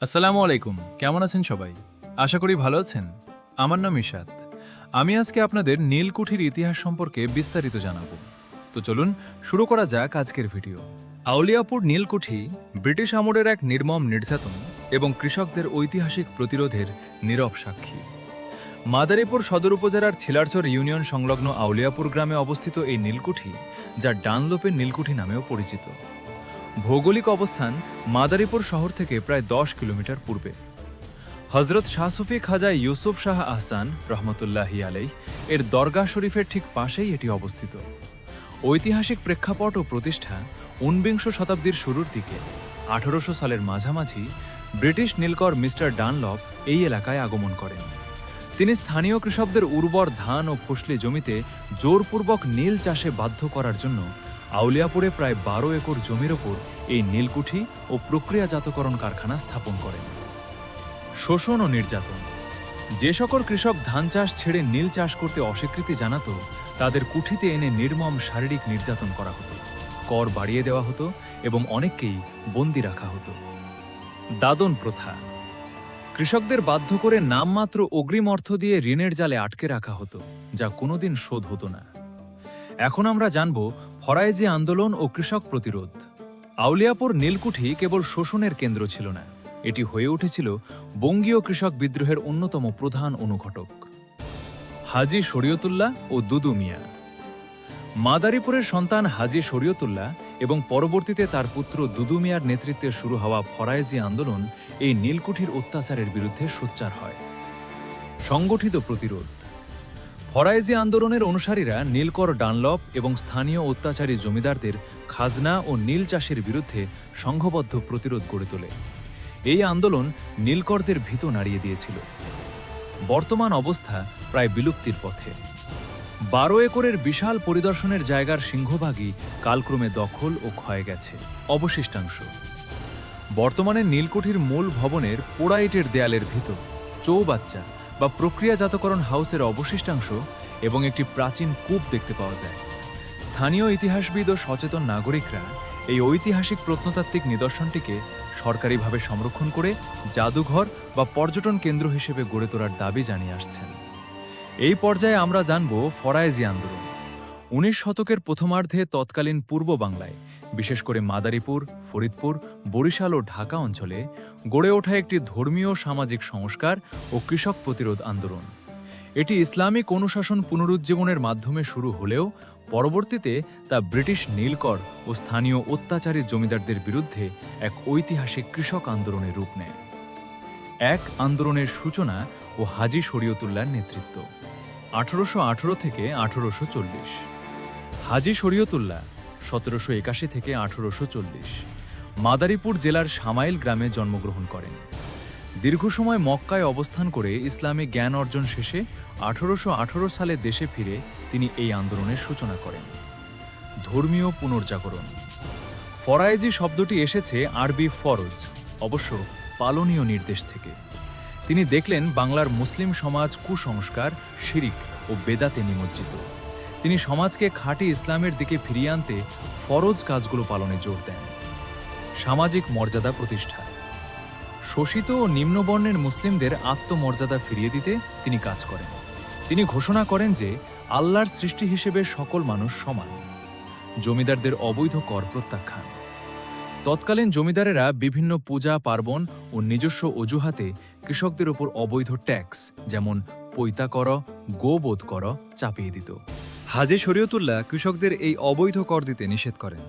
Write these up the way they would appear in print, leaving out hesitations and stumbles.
আসসালামু আলাইকুম, কেমন আছেন সবাই? আশা করি ভালো আছেন। আমার নাম ইশাত। আমি আজকে আপনাদের নীলকুঠির ইতিহাস সম্পর্কে বিস্তারিত জানাবো। তো চলুন শুরু করা যাক আজকের ভিডিও। আউলিয়াপুর নীলকুঠি ব্রিটিশ আমলের এক নির্মম নির্যাতন এবং কৃষকদের ঐতিহাসিক প্রতিরোধের নীরব সাক্ষী। মাদারীপুর সদর উপজেলার ছিলারচর ইউনিয়ন সংলগ্ন আউলিয়াপুর গ্রামে অবস্থিত এই নীলকুঠি, যা ডানলোপের নীলকুঠি নামেও পরিচিত। ভৌগোলিক অবস্থান মাদারীপুর শহর থেকে প্রায় 10 কিলোমিটার পূর্বে। হজরত শাহ সুফি খাজা ইউসুফ শাহ আহসান রহমতুল্লাহি আলাইহ এর দরগাহ শরীফের ঠিক পাশেই এটি অবস্থিত। ঐতিহাসিক প্রেক্ষাপট ও প্রতিষ্ঠা 19বিংশ শতাব্দীর শুরুর দিকে 1800 সালের মাঝামাঝি ব্রিটিশ নীলকর মিস্টার ডানলপ এই এলাকায় আগমন করেন। তিনি স্থানীয় কৃষকদের উর্বর ধান ও ফসলি জমিতে জোরপূর্বক নীল চাষে বাধ্য করার জন্য আউলিয়াপুরে প্রায় 12 একর জমির ওপর এই নীলকুঠি ও প্রক্রিয়াজাতকরণ কারখানা স্থাপন করেন। শোষণ ও নির্যাতন। যে সকল কৃষক ধান চাষ ছেড়ে নীল চাষ করতে অস্বীকৃতি জানাত, তাদের কুঠিতে এনে নির্মম শারীরিক নির্যাতন করা হতো, কর বাড়িয়ে দেওয়া হতো এবং অনেককেই বন্দি রাখা হতো। দাদন প্রথা। কৃষকদের বাধ্য করে নামমাত্র অগ্রিম অর্থ দিয়ে ঋণের জালে আটকে রাখা হতো, যা কোনোদিন শোধ হতো না। এখন আমরা জানব ফরায়েজি আন্দোলন ও কৃষক প্রতিরোধ। আউলিয়াপুর নীলকুঠি কেবল শোষণের কেন্দ্র ছিল না, এটি হয়ে উঠেছিল বঙ্গীয় কৃষক বিদ্রোহের অন্যতম প্রধান অনুঘটক। হাজী শরীয়তুল্লাহ ও দুদু মিয়া। মাদারীপুরের সন্তান হাজী শরীয়তুল্লাহ এবং পরবর্তীতে তার পুত্র দুদু মিয়ার নেতৃত্বে শুরু হওয়া ফরায়েজি আন্দোলন এই নীলকুঠির অত্যাচারের বিরুদ্ধে সোচ্চার হয়। সংগঠিত প্রতিরোধ। ফরায়েজি আন্দোলনের অনুসারীরা নীলকর ডানলপ এবং স্থানীয় অত্যাচারী জমিদারদের খাজনা ও নীল চাষের বিরুদ্ধে সংঘবদ্ধ প্রতিরোধ গড়ে তোলে। এই আন্দোলন নীলকরদের ভীত নাড়িয়ে দিয়েছিল। বর্তমান অবস্থা প্রায় বিলুপ্তির পথে। 12 একরের বিশাল পরিদর্শনের জায়গার সিংহভাগই কালক্রমে দখল ও ক্ষয়ে গেছে। অবশিষ্টাংশ। বর্তমানে নীলকুঠির মূল ভবনের পোড়া ইটের দেয়ালের ভিতর চৌবাচ্চা বা প্রক্রিয়াজাতকরণ হাউসের অবশিষ্টাংশ এবং একটি প্রাচীন কূপ দেখতে পাওয়া যায়। স্থানীয় ইতিহাসবিদ ও সচেতন নাগরিকরা এই ঐতিহাসিক প্রত্নতাত্ত্বিক নিদর্শনটিকে সরকারিভাবে সংরক্ষণ করে জাদুঘর বা পর্যটন কেন্দ্র হিসেবে গড়ে তোলার দাবি জানিয়ে আসছেন। এই পর্যায়ে আমরা জানব ফরায়েজি আন্দোলন। 19 শতকের প্রথমার্ধে তৎকালীন পূর্ব বাংলায়, বিশেষ করে মাদারীপুর, ফরিদপুর, বরিশাল ও ঢাকা অঞ্চলে গড়ে ওঠা একটি ধর্মীয় সামাজিক সংস্কার ও কৃষক প্রতিরোধ আন্দোলন। এটি ইসলামিক অনুশাসন পুনরুজ্জীবনের মাধ্যমে শুরু হলেও পরবর্তীতে তা ব্রিটিশ নীলকর ও স্থানীয় অত্যাচারী জমিদারদের বিরুদ্ধে এক ঐতিহাসিক কৃষক আন্দোলনের রূপ নেয়। এক আন্দোলনের সূচনা ও হাজী শরীয়তুল্লাহর নেতৃত্ব। 1818 থেকে 1840। হাজী শরীয়তুল্লাহ 1781 থেকে 1840 মাদারীপুর জেলার সামাইল গ্রামে জন্মগ্রহণ করেন। দীর্ঘ সময় মক্কায় অবস্থান করে ইসলামিক জ্ঞান অর্জন শেষে 1818 সালে দেশে ফিরে তিনি এই আন্দোলনের সূচনা করেন। ধর্মীয় পুনর্জাগরণ। ফরায়েজি শব্দটি এসেছে আরবি ফরজ, অবশ্য পালনীয় নির্দেশ থেকে। তিনি দেখলেন বাংলার মুসলিম সমাজ কুসংস্কার, শিরিক ও বেদাতে নিমজ্জিত। তিনি সমাজকে খাঁটি ইসলামের দিকে ফিরিয়ে আনতে ফরজ কাজগুলো পালনে জোর দেন। সামাজিক মর্যাদা প্রতিষ্ঠা। শোষিত ও নিম্নবর্ণের মুসলিমদের আত্মমর্যাদা ফিরিয়ে দিতে তিনি কাজ করেন। তিনি ঘোষণা করেন যে আল্লাহর সৃষ্টি হিসেবে সকল মানুষ সমান। জমিদারদের অবৈধ কর প্রত্যাখ্যান। তৎকালীন জমিদারেরা বিভিন্ন পূজা পার্বণ ও নিজস্ব অজুহাতে কৃষকদের উপর অবৈধ ট্যাক্স, যেমন পৈতা কর, গোবোধ কর চাপিয়ে দিত। হাজী শরীয়তুল্লাহ কৃষকদের এই অবৈধ কর দিতে নিষেধ করেন।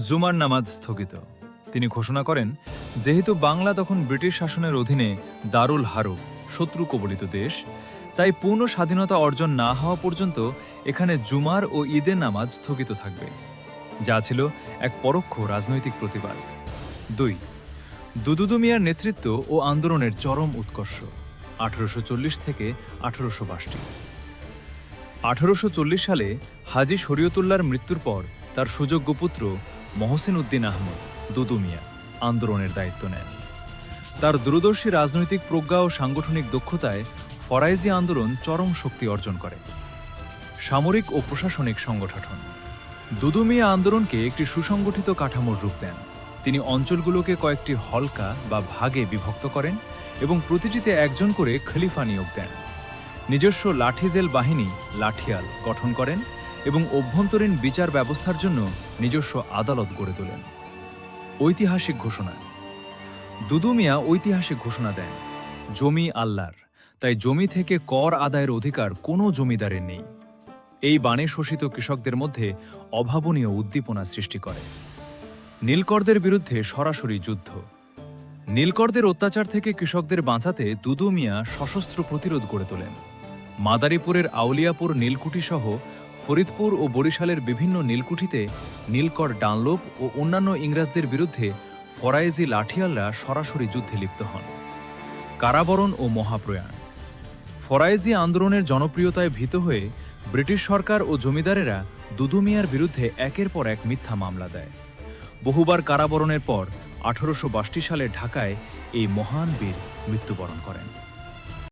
জুমার নামাজ স্থগিত। তিনি ঘোষণা করেন, যেহেতু বাংলা তখন ব্রিটিশ শাসনের অধীনে দারুল হারব, শত্রু কবলিত দেশ, তাই পূর্ণ স্বাধীনতা অর্জন না হওয়া পর্যন্ত এখানে জুমার ও ঈদের নামাজ স্থগিত থাকবে, যা ছিল এক পরোক্ষ রাজনৈতিক প্রতিবাদ। 2. দুদু মিয়ার নেতৃত্ব ও আন্দোলনের চরম উৎকর্ষ। 1840 থেকে 1862। 1840 সালে হাজী শরীয়তুল্লাহর মৃত্যুর পর তার সুযোগ্য পুত্র মহসিন উদ্দিন আহমদ দুদু মিয়া আন্দোলনের দায়িত্ব নেন। তার দূরদর্শী রাজনৈতিক প্রজ্ঞা ও সাংগঠনিক দক্ষতায় ফরায়েজি আন্দোলন চরম শক্তি অর্জন করে। সামরিক ও প্রশাসনিক সংগঠন। দুদু মিয়া আন্দোলনকে একটি সুসংগঠিত কাঠামোর রূপ দেন। তিনি অঞ্চলগুলোকে কয়েকটি হলকা বা ভাগে বিভক্ত করেন এবং প্রতিটিতে একজন করে খলিফা নিয়োগ দেন। নিজস্ব লাঠিজেল বাহিনী লাঠিয়াল গঠন করেন এবং অভ্যন্তরীণ বিচার ব্যবস্থার জন্য নিজস্ব আদালত গড়ে তোলেন। ঐতিহাসিক ঘোষণা। দুদু মিয়া ঐতিহাসিক ঘোষণা দেন, জমি আল্লাহর, তাই জমি থেকে কর আদায়ের অধিকার কোনো জমিদারের নেই। এই বাণে শোষিত কৃষকদের মধ্যে অভাবনীয় উদ্দীপনা সৃষ্টি করে। নীলকরদের বিরুদ্ধে সরাসরি যুদ্ধ। নীলকরদের অত্যাচার থেকে কৃষকদের বাঁচাতে দুদু মিয়া সশস্ত্র প্রতিরোধ গড়ে তোলেন। মাদারীপুরের আউলিয়াপুর নীলকুঠি সহ ফরিদপুর ও বরিশালের বিভিন্ন নীলকুঠিতে নীলকর ডানলোপ ও অন্যান্য ইংরেজদের বিরুদ্ধে ফরায়েজি লাঠিয়ালরা সরাসরি যুদ্ধে লিপ্ত হন। কারাবরণ ও মহাপ্রয়াণ। ফরায়েজি আন্দোলনের জনপ্রিয়তায় ভীত হয়ে ব্রিটিশ সরকার ও জমিদারেরা দুদু মিয়ার বিরুদ্ধে একের পর এক মিথ্যা মামলা দেয়। বহুবার কারাবরণের পর 1862 সালে ঢাকায় এই মহান বীর মৃত্যুবরণ করেন।